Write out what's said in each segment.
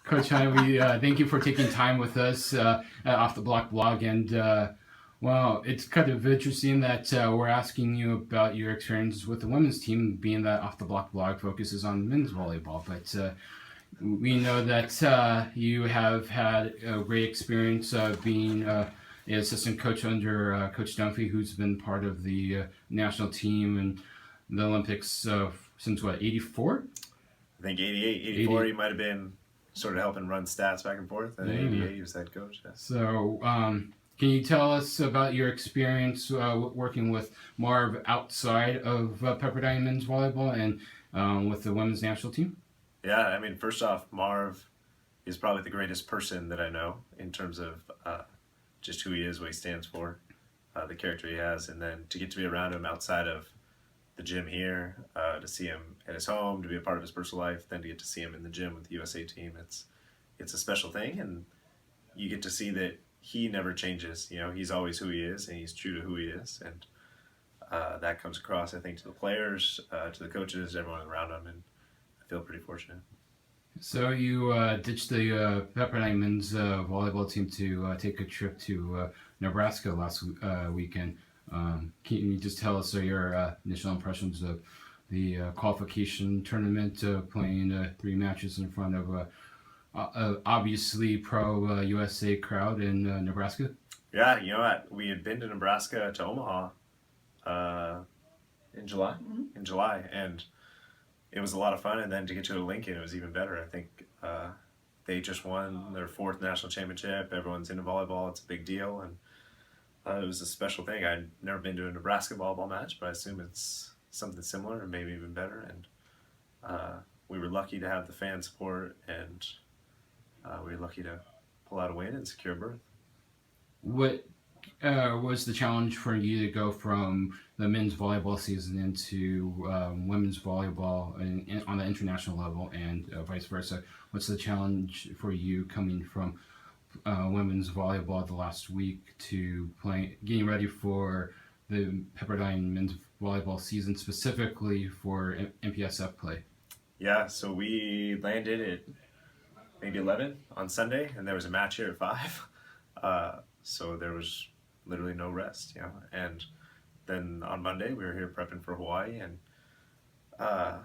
Coach Hunt, we thank you for taking time with us at Off the Block blog. And well, it's kind of interesting that we're asking you about your experiences with the women's team, being that Off the Block blog focuses on men's volleyball. But we know that you have had a great experience being an assistant coach under Coach Dunphy, who's been part of the national team and the Olympics since what, 84? I think 88, 84, he might have been sort of helping run stats back and forth, and 88 he was head coach. Yeah. So can you tell us about your experience working with Marv outside of Pepperdine men's volleyball and with the women's national team? Yeah, I mean, first off, Marv is probably the greatest person that I know in terms of just who he is, what he stands for, the character he has, and then to get to be around him outside of the gym here, to see him at his home, to be a part of his personal life, then to get to see him in the gym with the USA team. It's a special thing, and you get to see that he never changes. You know, he's always who he is, and he's true to who he is, and that comes across, I think, to the players, to the coaches, everyone around him, and I feel pretty fortunate. So you ditched the Pepperdine men's volleyball team to take a trip to Nebraska last weekend. Can you just tell us your initial impressions of the qualification tournament, playing 3 matches in front of obviously pro USA crowd in Nebraska? Yeah, you know what? We had been to Nebraska, to Omaha in July. In July, and it was a lot of fun. And then to get to Lincoln, it was even better. I think they just won their 4th national championship. Everyone's into volleyball. It's a big deal, and it was a special thing. I'd never been to a Nebraska volleyball match, but I assume it's something similar and maybe even better. And we were lucky to have the fan support, and we were lucky to pull out a win and secure a berth. What was the challenge for you to go from the men's volleyball season into women's volleyball on the international level and vice versa? What's the challenge for you coming from women's volleyball the last week to getting ready for the Pepperdine men's volleyball season, specifically for MPSF play? Yeah, so we landed at maybe 11 on Sunday, and there was a match here at 5. So there was literally no rest, you know. And then on Monday, we were here prepping for Hawaii, and I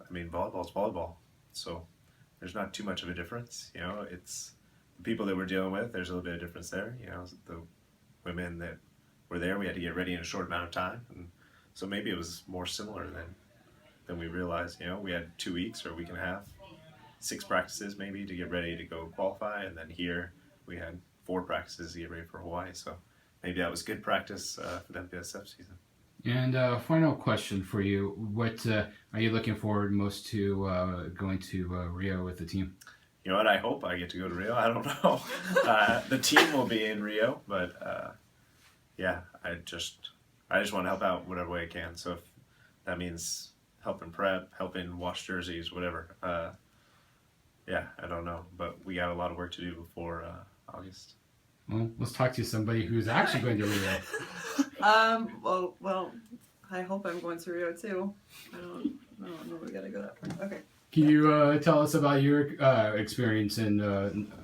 mean, volleyball's volleyball. So there's not too much of a difference, you know. It's the people that we're dealing with, there's a little bit of difference there, you know. The women that were there, we had to get ready in a short amount of time, and so maybe it was more similar than we realized, you know. We had 2 weeks or a week and a half, 6 practices maybe to get ready to go qualify, and then here we had 4 practices to get ready for Hawaii, so maybe that was good practice for the MPSF season. And final question for you. What are you looking forward most to going to Rio with the team? You know what? I hope I get to go to Rio. I don't know. The team will be in Rio, but yeah, I just want to help out whatever way I can. So if that means helping prep, helping wash jerseys, whatever. Yeah, I don't know, but we got a lot of work to do before August. Well, let's talk to somebody who's actually going to Rio. Well, I hope I'm going to Rio too. I don't know. We gotta go that far. Okay. Can you tell us about your experience in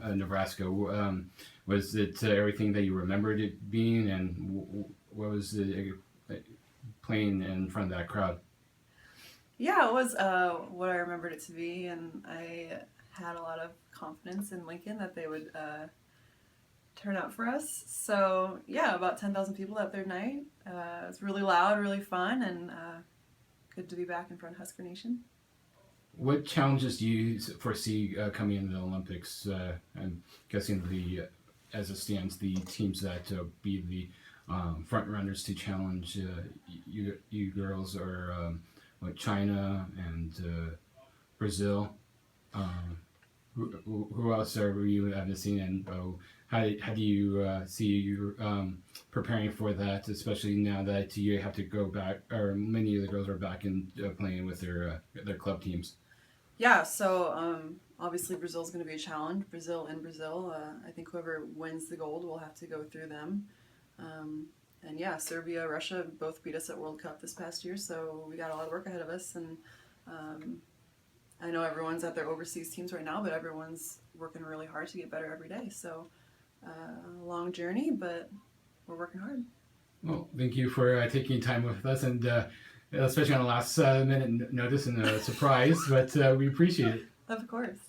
Nebraska? Was it everything that you remembered it being, and what was it playing in front of that crowd? Yeah, it was what I remembered it to be, and I had a lot of confidence in Lincoln that they would turn out for us. So yeah, about 10,000 people that third night. It was really loud, really fun, and good to be back in front of Husker Nation. What challenges do you foresee coming into the Olympics? I'm guessing as it stands, the teams that be the front runners to challenge you girls are China and Brazil. Who else are you missing? And how do you see you preparing for that, especially now that you have to go back, or many of the girls are back in playing with their club teams? Yeah, so obviously Brazil's going to be a challenge. Brazil. I think whoever wins the gold will have to go through them. And yeah, Serbia, Russia both beat us at World Cup this past year, so we got a lot of work ahead of us. And I know everyone's at their overseas teams right now, but everyone's working really hard to get better every day. So, long journey, but we're working hard. Well, thank you for taking time with us, and especially on the last minute notice and surprise, but we appreciate it. Of course.